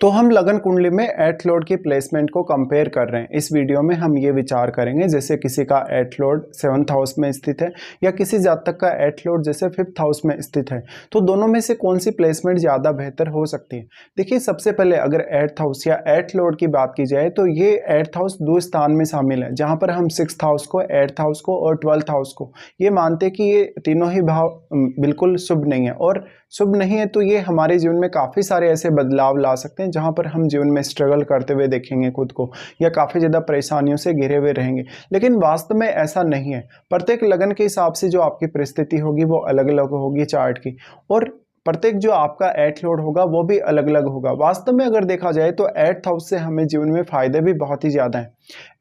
तो हम लगन कुंडली में एर्थ लॉर्ड की प्लेसमेंट को कंपेयर कर रहे हैं। इस वीडियो में हम ये विचार करेंगे, जैसे किसी का एर्थ लॉर्ड 7th हाउस में स्थित है या किसी जातक का एर्थ लॉर्ड जैसे 5th हाउस में स्थित है, तो दोनों में से कौन सी प्लेसमेंट ज़्यादा बेहतर हो सकती है। देखिए, सबसे पहले अगर एर्थ हाउस या एर्थ लॉर्ड की बात की जाए तो ये एर्थ हाउस दो स्थान में शामिल है, जहाँ पर हम 6th हाउस को, एर्थ हाउस को और 12th हाउस को ये मानते हैं कि ये तीनों ही भाव बिल्कुल शुभ नहीं है, और शुभ नहीं है तो ये हमारे जीवन में काफ़ी सारे ऐसे बदलाव ला सकते हैं जहाँ पर हम जीवन में स्ट्रगल करते हुए देखेंगे खुद को, या काफ़ी ज़्यादा परेशानियों से घिरे हुए रहेंगे। लेकिन वास्तव में ऐसा नहीं है। प्रत्येक लगन के हिसाब से जो आपकी परिस्थिति होगी वो अलग अलग होगी चार्ट की, और प्रत्येक जो आपका एर्थ लॉर्ड होगा वो भी अलग अलग होगा। वास्तव में अगर देखा जाए तो एर्थ हाउस से हमें जीवन में फायदे भी बहुत ही ज़्यादा हैं।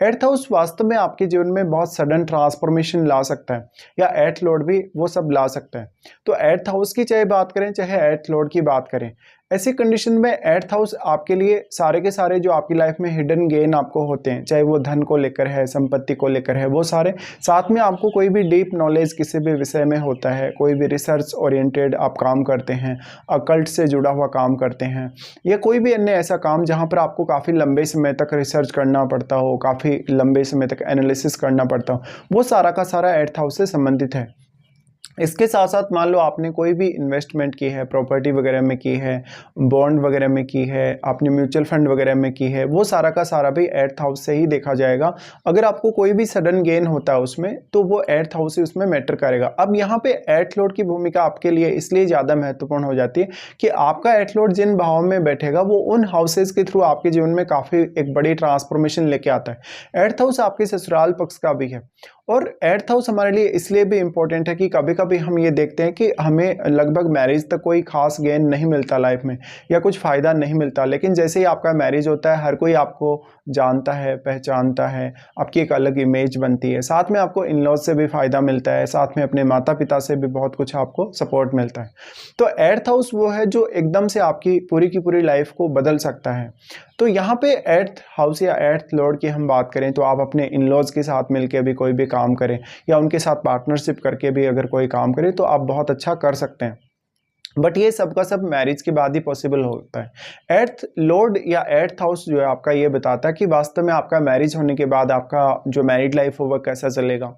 एर्थ हाउस वास्तव में आपके जीवन में बहुत सडन ट्रांसफॉर्मेशन ला सकता है, या एर्थ लॉर्ड भी वो सब ला सकता है। तो एर्थ हाउस की चाहे बात करें चाहे एर्थ लॉर्ड की बात करें, ऐसी कंडीशन में एर्थ हाउस आपके लिए सारे के सारे जो आपकी लाइफ में हिडन गेन आपको होते हैं, चाहे वो धन को लेकर है, संपत्ति को लेकर है, वो सारे, साथ में आपको कोई भी डीप नॉलेज किसी भी विषय में होता है, कोई भी रिसर्च ओरिएंटेड आप काम करते हैं, अकल्ट से जुड़ा हुआ काम करते हैं, या कोई भी अन्य ऐसा काम जहाँ पर आपको काफ़ी लंबे समय तक रिसर्च करना पड़ता हो, काफ़ी लंबे समय तक एनालिसिस करना पड़ता हो, वो सारा का सारा एर्थ हाउस से संबंधित है। इसके साथ साथ मान लो आपने कोई भी इन्वेस्टमेंट की है, प्रॉपर्टी वगैरह में की है, बॉन्ड वगैरह में की है, आपने म्यूचुअल फंड वगैरह में की है, वो सारा का सारा भी एर्थ हाउस से ही देखा जाएगा। अगर आपको कोई भी सडन गेन होता है उसमें, तो वो एर्थ हाउस ही उसमें मैटर करेगा। अब यहाँ पे एर्थ लॉर्ड की भूमिका आपके लिए इसलिए ज़्यादा महत्वपूर्ण हो जाती है कि आपका एर्थ लॉर्ड जिन भावों में बैठेगा वो उन हाउसेज के थ्रू आपके जीवन में काफ़ी एक बड़ी ट्रांसफॉर्मेशन लेके आता है। एर्थ हाउस आपके ससुराल पक्ष का भी है, और एर्थ हाउस हमारे लिए इसलिए भी इम्पोर्टेंट है कि कभी कभी हम ये देखते हैं कि हमें लगभग मैरिज तक कोई खास गेन नहीं मिलता लाइफ में, या कुछ फ़ायदा नहीं मिलता, लेकिन जैसे ही आपका मैरिज होता है हर कोई आपको जानता है, पहचानता है, आपकी एक अलग इमेज बनती है, साथ में आपको इन लॉज से भी फ़ायदा मिलता है, साथ में अपने माता पिता से भी बहुत कुछ आपको सपोर्ट मिलता है। तो एर्थ हाउस वो है जो एकदम से आपकी पूरी की पूरी लाइफ को बदल सकता है। तो यहाँ पे एर्थ हाउस या एर्थ लॉर्ड की हम बात करें तो आप अपने इन लॉज के साथ मिलकर भी कोई भी काम करें, या उनके साथ पार्टनरशिप करके भी अगर कोई काम करें तो आप बहुत अच्छा कर सकते हैं। बट ये सब का सब मैरिज के बाद ही पॉसिबल होता है। एर्थ लॉर्ड या एर्थ हाउस जो है आपका ये बताता है कि वास्तव में आपका मैरिज होने के बाद आपका जो मैरिड लाइफ हो वह कैसा चलेगा,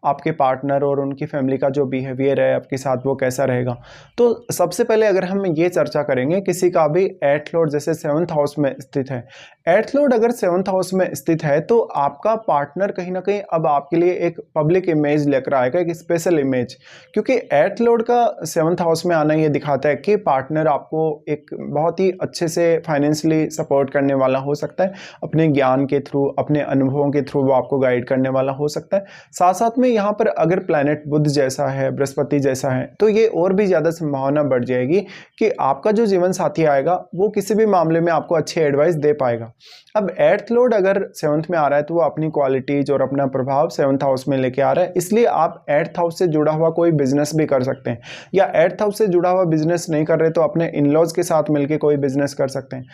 आपके पार्टनर और उनकी फैमिली का जो बिहेवियर है आपके साथ वो कैसा रहेगा। तो सबसे पहले अगर हम ये चर्चा करेंगे, किसी का भी एर्थ लॉर्ड जैसे 7th हाउस में स्थित है, एर्थ लॉर्ड अगर 7th हाउस में स्थित है तो आपका पार्टनर कहीं ना कहीं अब आपके लिए एक पब्लिक इमेज लेकर आएगा, एक स्पेशल इमेज, क्योंकि एर्थ लॉर्ड का 7th हाउस में आना ये दिखाता है कि पार्टनर आपको एक बहुत ही अच्छे से फाइनेंशियली सपोर्ट करने वाला हो सकता है, अपने ज्ञान के थ्रू, अपने अनुभवों के थ्रू वो आपको गाइड करने वाला हो सकता है। साथ साथ में यहाँ पर अगर प्लैनेट बुध जैसा है, बृहस्पति जैसा है, तो ये और भी ज़्यादा संभावना बढ़ जाएगी कि आपका जो जीवन साथी आएगा वो किसी भी मामले में आपको अच्छी एडवाइस दे पाएगा। अब एर्थ लॉर्ड अगर 7th में आ रहा है तो वो अपनी क्वालिटीज और अपना प्रभाव 7th हाउस में लेके आ रहा है, इसलिए आप एर्थ हाउस से जुड़ा हुआ कोई बिजनेस भी कर सकते हैं, या एर्थ हाउस से जुड़ा हुआ बिजनेस नहीं कर रहे तो अपने इन लॉज के साथ मिलकर कोई बिजनेस कर सकते हैं।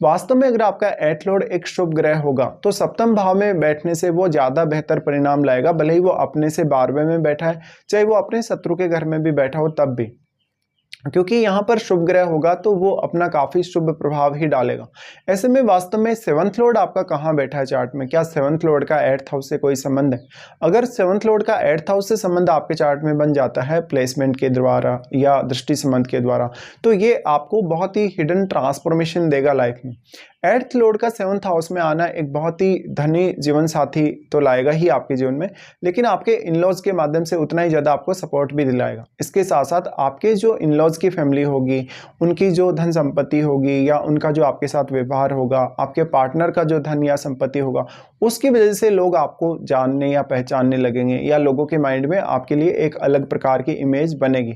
वास्तव में अगर आपका एर्थ लॉर्ड एक शुभ ग्रह होगा तो 7th भाव में बैठने से वो ज़्यादा बेहतर परिणाम लाएगा, भले ही वो अपने से 12वें में बैठा है, चाहे वो अपने शत्रु के घर में भी बैठा हो तब भी, क्योंकि यहाँ पर शुभ ग्रह होगा तो वो अपना काफी शुभ प्रभाव ही डालेगा। ऐसे में वास्तव में 7th लॉर्ड आपका कहाँ बैठा है चार्ट में, क्या 7th लॉर्ड का एर्थ हाउस से कोई संबंध है? अगर 7th लॉर्ड का एर्थ हाउस से संबंध आपके चार्ट में बन जाता है प्लेसमेंट के द्वारा या दृष्टि संबंध के द्वारा, तो ये आपको बहुत ही हिडन ट्रांसफॉर्मेशन देगा लाइफ में। एर्थ लॉर्ड का 7th हाउस में आना एक बहुत ही धनी जीवन साथी तो लाएगा ही आपके जीवन में, लेकिन आपके इन लॉज के माध्यम से उतना ही ज़्यादा आपको सपोर्ट भी दिलाएगा। इसके साथ साथ आपके जो इन लॉज की फैमिली होगी, उनकी जो धन संपत्ति होगी, या उनका जो आपके साथ व्यवहार होगा, आपके पार्टनर का जो धन या संपत्ति होगा, उसकी वजह से लोग आपको जानने या पहचानने लगेंगे, या लोगों के माइंड में आपके लिए एक अलग प्रकार की इमेज बनेगी।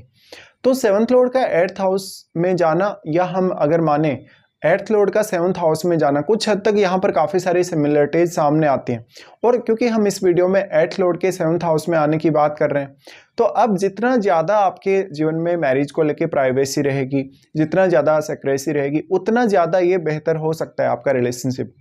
तो 7th लॉर्ड का एर्थ हाउस में जाना, या हम अगर माने एर्थ लॉर्ड का 7th हाउस में जाना, कुछ हद तक यहाँ पर काफ़ी सारी सिमिलरिटीज सामने आती हैं। और क्योंकि हम इस वीडियो में एर्थ लॉर्ड के 7th हाउस में आने की बात कर रहे हैं, तो अब जितना ज़्यादा आपके जीवन में मैरिज को लेके प्राइवेसी रहेगी, जितना ज़्यादा सेक्रेसी रहेगी, उतना ज़्यादा ये बेहतर हो सकता है आपका रिलेशनशिप।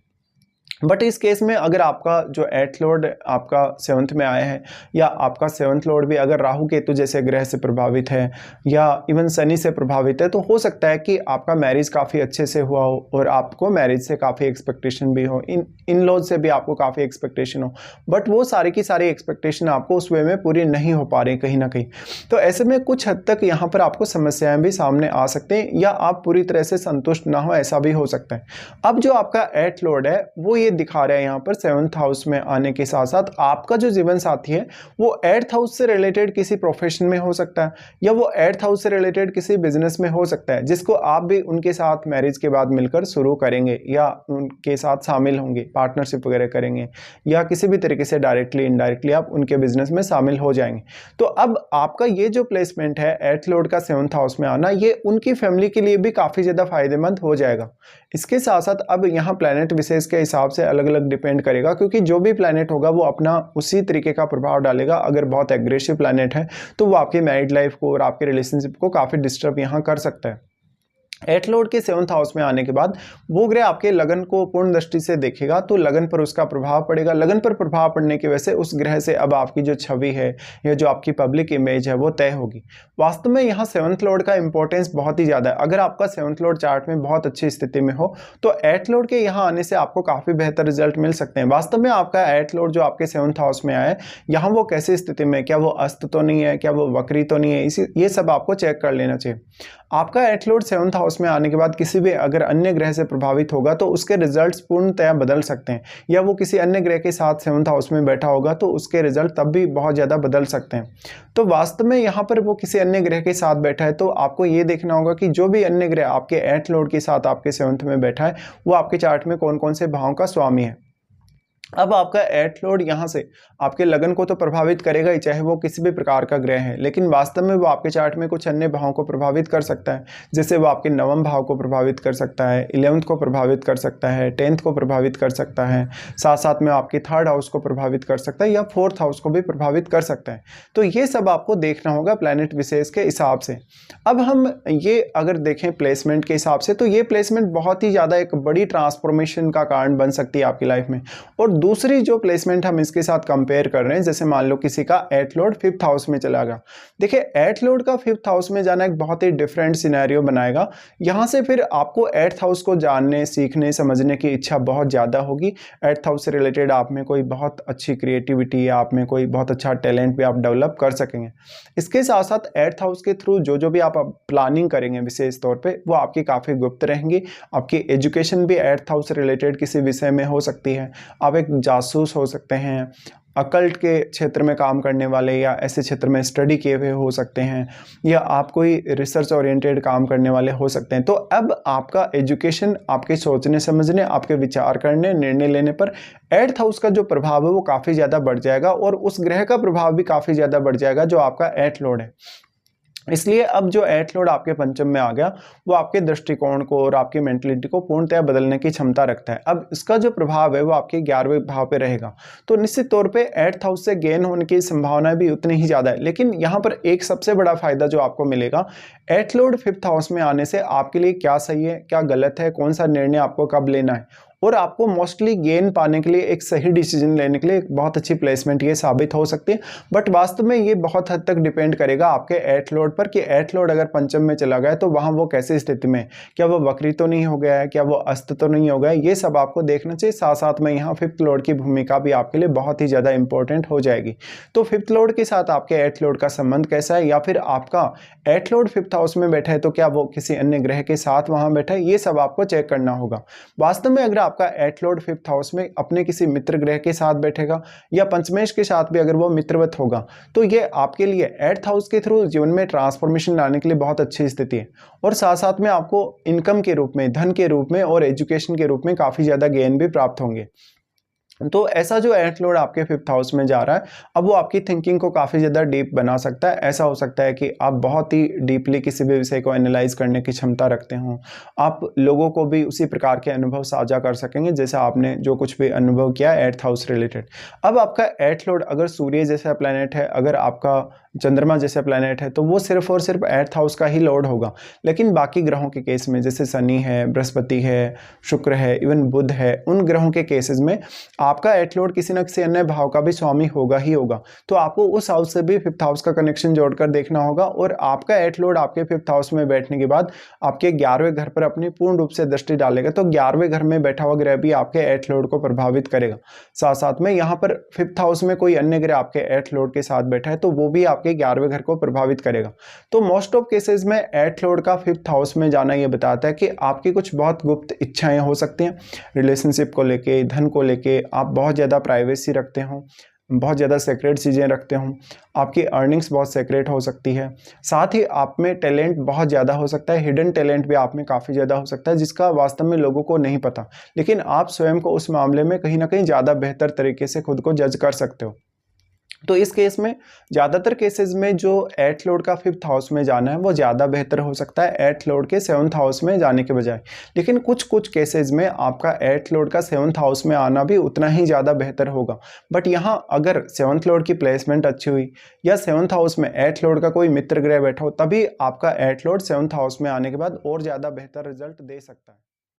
बट इस केस में अगर आपका जो एट लॉर्ड आपका सेवन्थ में आया है, या आपका सेवन्थ लॉर्ड भी अगर राहु केतु जैसे ग्रह से प्रभावित है या इवन शनि से प्रभावित है, तो हो सकता है कि आपका मैरिज काफ़ी अच्छे से हुआ हो और आपको मैरिज से काफ़ी एक्सपेक्टेशन भी हो, इन लॉज से भी आपको काफ़ी एक्सपेक्टेशन हो, बट वो सारी की सारी एक्सपेक्टेशन आपको उस वे में पूरी नहीं हो पा रही कहीं ना कहीं। तो ऐसे में कुछ हद तक यहाँ पर आपको समस्याएं भी सामने आ सकते हैं, या आप पूरी तरह से संतुष्ट ना हो, ऐसा भी हो सकता है। अब जो आपका एट लॉर्ड है वो ये दिखा रहा है यहाँ पर सेवंथ हाउस में आने के साथ साथ आपका जो जीवन साथी है वो एट्थ हाउस से रिलेटेड किसी प्रोफेशन में हो सकता है, या वो एट्थ हाउस से रिलेटेड किसी बिजनेस में हो सकता है, जिसको आप भी उनके साथ मैरिज के बाद मिलकर शुरू करेंगे या उनके साथ शामिल होंगे, पार्टनरशिप वगैरह करेंगे, या किसी भी तरीके से डायरेक्टली इनडायरेक्टली आप उनके बिजनेस में शामिल हो जाएंगे। तो अब आपका ये जो प्लेसमेंट है एट लॉर्ड का सेवंथ हाउस में आना, ये उनकी फैमिली के लिए भी काफ़ी ज़्यादा फायदेमंद हो जाएगा। इसके साथ साथ अब यहाँ प्लैनेट विशेष के हिसाब से अलग अलग डिपेंड करेगा, क्योंकि जो भी प्लैनेट होगा वो अपना उसी तरीके का प्रभाव डालेगा। अगर बहुत एग्रेसिव प्लैनेट है तो वो आपकी मैरिड लाइफ को और आपके रिलेशनशिप को काफ़ी डिस्टर्ब यहाँ कर सकता है। एट लॉर्ड के सेवंथ हाउस में आने के बाद वो ग्रह आपके लगन को पूर्ण दृष्टि से देखेगा, तो लगन पर उसका प्रभाव पड़ेगा। लगन पर प्रभाव पड़ने की वजह से उस ग्रह से अब आपकी जो छवि है या जो आपकी पब्लिक इमेज है वो तय होगी। वास्तव में यहाँ सेवंथ लॉर्ड का इंपॉर्टेंस बहुत ही ज़्यादा है। अगर आपका सेवंथ लॉर्ड चार्ट में बहुत अच्छी स्थिति में हो तो एट लॉर्ड के यहाँ आने से आपको काफ़ी बेहतर रिजल्ट मिल सकते हैं। वास्तव में आपका एट लॉर्ड जो आपके सेवंथ हाउस में आया है, यहाँ वो कैसी स्थिति में, क्या वो अस्त तो नहीं है, क्या वो वक्री तो नहीं है, इसी ये सब आपको चेक कर लेना चाहिए। आपका एट लॉर्ड सेवंथ हाउस में आने के बाद किसी भी अगर अन्य ग्रह से प्रभावित होगा तो उसके रिजल्ट्स पूर्णतया बदल सकते हैं, या वो किसी अन्य ग्रह के साथ सेवंथ हाउस में बैठा होगा तो उसके रिजल्ट तब भी बहुत ज़्यादा बदल सकते हैं। तो वास्तव में यहाँ पर वो किसी अन्य ग्रह के साथ बैठा है तो आपको ये देखना होगा कि जो भी अन्य ग्रह आपके एट लॉर्ड के साथ आपके सेवंथ में बैठा है वो आपके चार्ट में कौन कौन से भावों का स्वामी है। अब आपका एट लॉर्ड यहाँ से आपके लगन को तो प्रभावित करेगा ही, चाहे वो किसी भी प्रकार का ग्रह है, लेकिन वास्तव में वो आपके चार्ट में कुछ अन्य भावों को प्रभावित कर सकता है। जैसे वो आपके नवम भाव को प्रभावित कर सकता है, 11th को प्रभावित कर सकता है, 10th को प्रभावित कर सकता है, साथ साथ में आपके थर्ड हाउस को प्रभावित कर सकता है, या फोर्थ हाउस को भी प्रभावित कर सकता है। तो ये सब आपको देखना होगा प्लैनेट विशेष के हिसाब से। अब हम ये अगर देखें प्लेसमेंट के हिसाब से, तो ये प्लेसमेंट बहुत ही ज़्यादा एक बड़ी ट्रांसफॉर्मेशन का कारण बन सकती है आपकी लाइफ में। और दूसरी जो प्लेसमेंट हम इसके साथ कंपेयर कर रहे हैं, जैसे मान लो किसी का एट लॉर्ड फिफ्थ हाउस में चला गया। देखिए एट लॉर्ड का फिफ्थ हाउस में जाना एक बहुत ही डिफरेंट सिनेरियो बनाएगा। यहाँ से फिर आपको एट्थ हाउस को जानने, सीखने, समझने की इच्छा बहुत ज़्यादा होगी। एट्थ हाउस से रिलेटेड आप में कोई बहुत अच्छी क्रिएटिविटी या आप में कोई बहुत अच्छा टैलेंट भी आप डेवलप कर सकेंगे। इसके साथ साथ एट्थ हाउस के थ्रू जो भी आप प्लानिंग करेंगे विशेष तौर पर वो आपकी काफ़ी गुप्त रहेंगी। आपकी एजुकेशन भी एट्थ हाउस से रिलेटेड किसी विषय में हो सकती है। आप एक जासूस हो सकते हैं, अकल्ट के क्षेत्र में काम करने वाले या ऐसे क्षेत्र में स्टडी किए हुए हो सकते हैं, या आप कोई रिसर्च ओरिएंटेड काम करने वाले हो सकते हैं। तो अब आपका एजुकेशन, आपके सोचने समझने, आपके विचार करने, निर्णय लेने पर एट्थ हाउस का जो प्रभाव है वो काफ़ी ज़्यादा बढ़ जाएगा, और उस ग्रह का प्रभाव भी काफ़ी ज़्यादा बढ़ जाएगा जो आपका एट लॉर्ड है। इसलिए अब जो एट लॉर्ड आपके पंचम में आ गया वो आपके दृष्टिकोण को और आपकी मेंटलिटी को पूर्णतः बदलने की क्षमता रखता है। अब इसका जो प्रभाव है वो आपके 11वें भाव पे रहेगा, तो निश्चित तौर पे एट्थ हाउस से गेन होने की संभावना भी उतनी ही ज़्यादा है। लेकिन यहाँ पर एक सबसे बड़ा फायदा जो आपको मिलेगा, एट लॉर्ड फिफ्थ हाउस में आने से आपके लिए क्या सही है, क्या गलत है, कौन सा निर्णय आपको कब लेना है, और आपको मोस्टली गेन पाने के लिए, एक सही डिसीजन लेने के लिए एक बहुत अच्छी प्लेसमेंट ये साबित हो सकती है। बट वास्तव में ये बहुत हद तक डिपेंड करेगा आपके एट लॉर्ड पर कि एट लॉर्ड अगर पंचम में चला गया तो वहाँ वो कैसी स्थिति में, क्या वो वक्री तो नहीं हो गया है, क्या वो अस्त तो नहीं हो गया है, ये सब आपको देखना चाहिए। साथ साथ में यहाँ फिफ्थ लॉर्ड की भूमिका भी आपके लिए बहुत ही ज़्यादा इंपॉर्टेंट हो जाएगी। तो फिफ्थ लॉर्ड के साथ आपके एट लॉर्ड का संबंध कैसा है, या फिर आपका एट लॉर्ड फिफ्थ हाउस में बैठा है तो क्या वो किसी अन्य ग्रह के साथ वहाँ बैठा है, ये सब आपको चेक करना होगा। वास्तव में अगर आपका एट लॉर्ड फिफ्थ हाउस में अपने किसी मित्र ग्रह के साथ बैठेगा या पंचमेश के साथ भी अगर वो मित्रवत होगा, तो ये आपके लिए एट्थ हाउस के थ्रू जीवन में ट्रांसफॉर्मेशन लाने के लिए बहुत अच्छी स्थिति है। और साथ साथ में आपको इनकम के रूप में, धन के रूप में और एजुकेशन के रूप में काफ़ी ज़्यादा गेन भी प्राप्त होंगे। तो ऐसा जो एट लॉर्ड आपके फिफ्थ हाउस में जा रहा है, अब वो आपकी थिंकिंग को काफ़ी ज़्यादा डीप बना सकता है। ऐसा हो सकता है कि आप बहुत ही डीपली किसी भी विषय को एनालाइज करने की क्षमता रखते हों। आप लोगों को भी उसी प्रकार के अनुभव साझा कर सकेंगे जैसा आपने जो कुछ भी अनुभव किया एट्थ हाउस रिलेटेड। अब आपका एट लॉर्ड अगर सूर्य जैसा प्लैनेट है, अगर आपका चंद्रमा जैसा प्लैनेट है, तो वो सिर्फ और सिर्फ एट्थ हाउस का ही लॉर्ड होगा। लेकिन बाकी ग्रहों के केस में जैसे शनि है, बृहस्पति है, शुक्र है, इवन बुध है, उन ग्रहों के केसेस में आपका एट लॉर्ड किसी न किसी अन्य भाव का भी स्वामी होगा ही होगा। तो आपको उस हाउस से भी फिफ्थ हाउस का कनेक्शन जोड़कर देखना होगा, और आपका एट लॉर्ड आपके फिफ्थ हाउस में बैठने के बाद आपके 11वें घर पर अपनी पूर्ण रूप से दृष्टि डालेगा। तो 11वें घर में बैठा हुआ ग्रह भी आपके एट लॉर्ड को प्रभावित करेगा। साथ साथ में यहाँ पर फिफ्थ हाउस में कोई अन्य ग्रह आपके एट लॉर्ड के साथ बैठा है तो वो भी आपके 11वें घर को प्रभावित करेगा। तो मोस्ट ऑफ केसेस में एट लॉर्ड का फिफ्थ हाउस में जाना ये बताता है कि आपकी कुछ बहुत गुप्त इच्छाएं हो सकती हैं रिलेशनशिप को लेके, धन को लेके। आप बहुत ज़्यादा प्राइवेसी रखते हो, बहुत ज़्यादा सेक्रेट चीज़ें रखते हो, आपकी अर्निंग्स बहुत सेक्रेट हो सकती है। साथ ही आप में टैलेंट बहुत ज़्यादा हो सकता है, हिडन टैलेंट भी आप में काफ़ी ज़्यादा हो सकता है जिसका वास्तव में लोगों को नहीं पता, लेकिन आप स्वयं को उस मामले में कहीं ना कहीं ज़्यादा बेहतर तरीके से खुद को जज कर सकते हो। तो इस केस में ज़्यादातर केसेस में जो एट लॉर्ड का फिफ्थ हाउस में जाना है वो ज़्यादा बेहतर हो सकता है एट लॉर्ड के सेवन्थ हाउस में जाने के बजाय। लेकिन कुछ कुछ केसेस में आपका एट लॉर्ड का सेवन्थ हाउस में आना भी उतना ही ज़्यादा बेहतर होगा। बट यहाँ अगर सेवन्थ लॉर्ड की प्लेसमेंट अच्छी हुई या सेवन्थ हाउस में एट लॉर्ड का कोई मित्र ग्रह बैठा हो, तभी आपका एट लॉर्ड सेवन्थ हाउस में आने के बाद और ज़्यादा बेहतर रिजल्ट दे सकता है।